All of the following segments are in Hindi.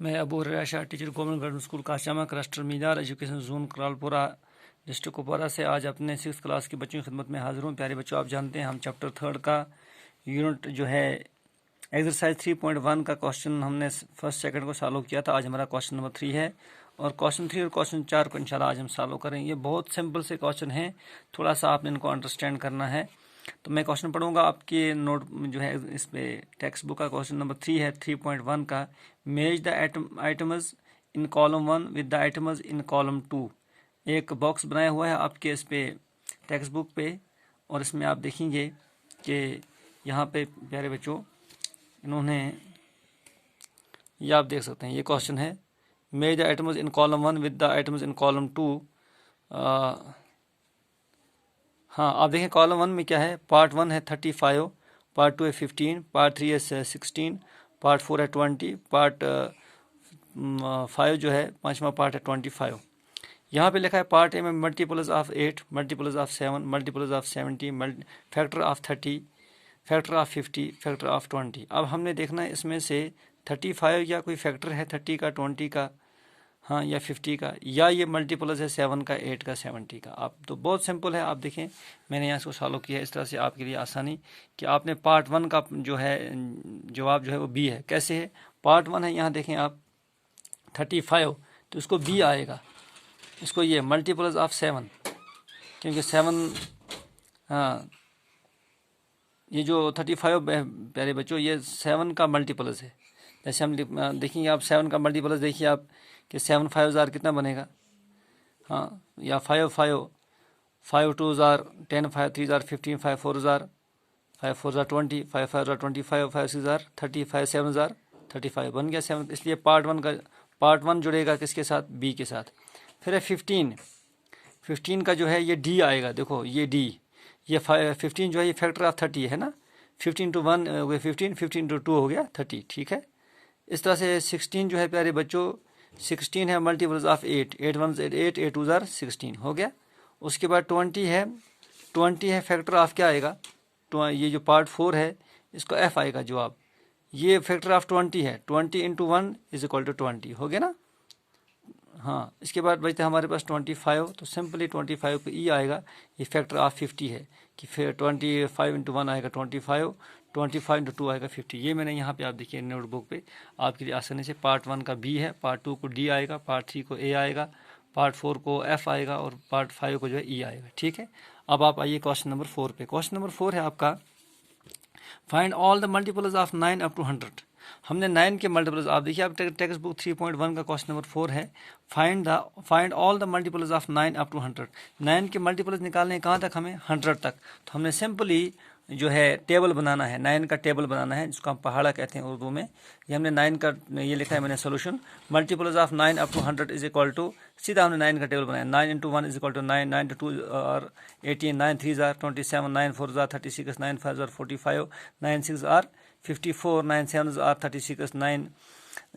मैं Abu Huraira Shah teacher government girls school Kashama cluster Minar education zone Karalpura district Kupwara से आज अपने 6th क्लास के बच्चों की खिदमत में हाजिर हूँ। प्यारे बच्चों, आप जानते हैं हम चैप्टर 3 का यूनिट जो है एक्सरसाइज 3.1 का क्वेश्चन हमने फर्स्ट सेकंड को सॉल्व किया था। आज हमारा क्वेश्चन नंबर 3 है और क्वेश्चन 3 और क्वेश्चन 4 को इंशाल्लाह आज हम सॉल्व करेंगे। ये बहुत सिंपल से क्वेश्चन हैं, थोड़ा सा आपने इनको अंडरस्टैंड करना है। तो मैं क्वेश्चन पढ़ूंगा, आपके नोट जो है इस पे टेक्स्ट बुक का क्वेश्चन नंबर 3 है 3.1 का। Match the items in column 1 with the items in column 2। एक बॉक्स बनाया हुआ है आपके इस पे टेक्स्ट बुक पे और इसमें आप देखेंगे कि यहाँ पे प्यारे बच्चों इन्होंने ये आप देख सकते हैं, ये क्वेश्चन है match the items in column 1 with the items in column 2। हाँ, आप देखें कॉलम 1 में क्या है। पार्ट 1 है 35, पार्ट 2 है 15, पार्ट 3 है 16, पार्ट 4 है 20, पार्ट 5 जो है 5वां पार्ट है 25। यहाँ पे लिखा है पार्ट ए में multiples of 8, multiples of 7, multiples of 70, factor of 30, factor of 50, factor of 20। अब हमने देखना है इसमें से 35 या कोई फैक्टर है 30 का, 20 का, हाँ, या 50 का, या ये मल्टीपल्स है 7 का, 8 का, 70 का। आप तो बहुत सिंपल है, आप देखें मैंने यहाँ इसको सॉल्व किया है इस तरह से आपके लिए आसानी कि आपने पार्ट 1 का जो है जवाब जो है वो बी है। कैसे है? पार्ट 1 है, यहाँ देखें आप 35, तो इसको बी आएगा। इसको ये मल्टीपल्स ऑफ 7, क्योंकि 7, हाँ, ये जो 35 प्यारे बच्चों ये 7 का मल्टीपल्स है। जैसे हम देखेंगे आप 7 का मल्टीपल्स देखिए आप कि 7 5 जार कितना बनेगा, हाँ, या 5 5, 5 2 jar 10, 5 3 jar 15, 5 4 jar 5 4 jar 20, 5 5 jar 25, 5 6 jar 30, 5 7 jar 35 बन गया 7। इसलिए पार्ट 1 जुड़ेगा किसके साथ? बी के साथ। फिर है 15 का जो है ये डी आएगा। देखो ये डी, ये 15 जो है ये फैक्टर ऑफ 30 है ना। 15 to 1 हो गया 15, 15 to 2 हो गया 30, ठीक है। इस तरह से 16 जो है प्यारे बच्चों 16 है मल्टीपल्स ऑफ 8, 8 1 8, 8 2 जार 16 हो गया। उसके बाद 20 है, 20 है फैक्टर ऑफ क्या आएगा? ये जो पार्ट 4 है इसको एफ आएगा जवाब। ये फैक्टर ऑफ 20 है, 20 इंटू 1 इज इक्वल टू 20 हो गया ना। हाँ, इसके बाद बचता है हमारे पास 25, तो सिंपली 25 को ई आएगा। ये फैक्टर ऑफ 50 है कि फिर 25 इंटू 1 आएगा 25, 25 इंटू 2 आएगा 50। ये मैंने यहाँ पे आप देखिए नोटबुक पे आपके लिए आसानी से पार्ट 1 का बी है, पार्ट 2 को डी आएगा, पार्ट 3 को ए आएगा, पार्ट 4 को एफ आएगा और पार्ट 5 को जो है ई आएगा, ठीक है। अब आप आइए क्वेश्चन नंबर 4 पे। क्वेश्चन नंबर 4 है आपका find all the multiples of 9 up to 100। हमने 9 के मल्टीपल्स, आप देखिए आप टेक्स्ट बुक 3.1 का क्वेश्चन नंबर 4 है find all the multiples of 9 up to 100। 9 के मल्टीपल्स निकालने हैं कहाँ तक? हमें 100 तक। तो हमने सिंपली जो है टेबल बनाना है, 9 का टेबल बनाना है, जिसको हम पहाड़ा कहते हैं उर्दू में। ये हमने 9 का ये लिखा है मैंने solution. Multiples of 9 up to 100 is equal to, सीधा हमने 9 का टेबल बनाया। 9 into 1 is equal to 9, 9 into 2 और 18, 9 3 जार 27, 9 4 जार 36, 9 5 जार 45, 9 6 are 54, 9 7 are 36, 9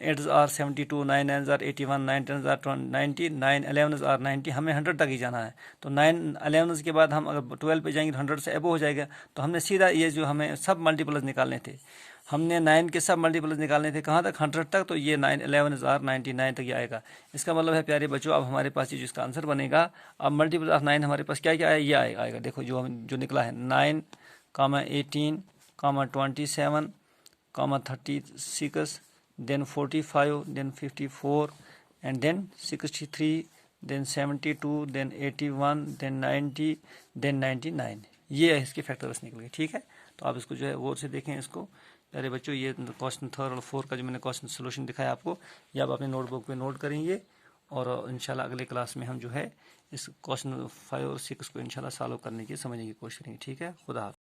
8 are 72, 9 9 are 81, 9 10 are 90, 9 11 are 90। हमें 100 तक ही जाना है। तो 9 11 के बाद हम अगर 12 पे जाएंगे तो 100 से अबो हो जाएगा। तो हमने सीधा ये जो हमें सब मल्टीपल्स निकालने थे, हमने 9 के सब मल्टीपल्स निकालने थे कहाँ तक? 100 तक। तो ये 9 11 आर 99 तक ये आएगा। इसका मतलब है प्यारे बच्चों अब हमारे पास ये जो इसका आंसर बनेगा, अब मल्टीपल ऑफ 9 हमारे पास क्या क्या आया? ये आएगा। देखो जो निकला है 9, 18, 27, 36, then 45, then 54, and then 63, then 72, then 81, then 90, then 99। ये है इसके फैक्टर्स निकल गए, ठीक है। तो आप इसको जो है वो से देखें इसको प्यारे बच्चों। ये क्वेश्चन 3 और 4 का जो मैंने क्वेश्चन सोल्यूशन दिखाया आपको, ये आप अपने नोटबुक पे नोट करेंगे और इंशाल्लाह अगले क्लास में हम जो है इस क्वेश्चन 5 और 6 को इंशाल्लाह सॉल्व करने की समझने की कोशिश करेंगे, ठीक है। खुदा हाफ़िज़।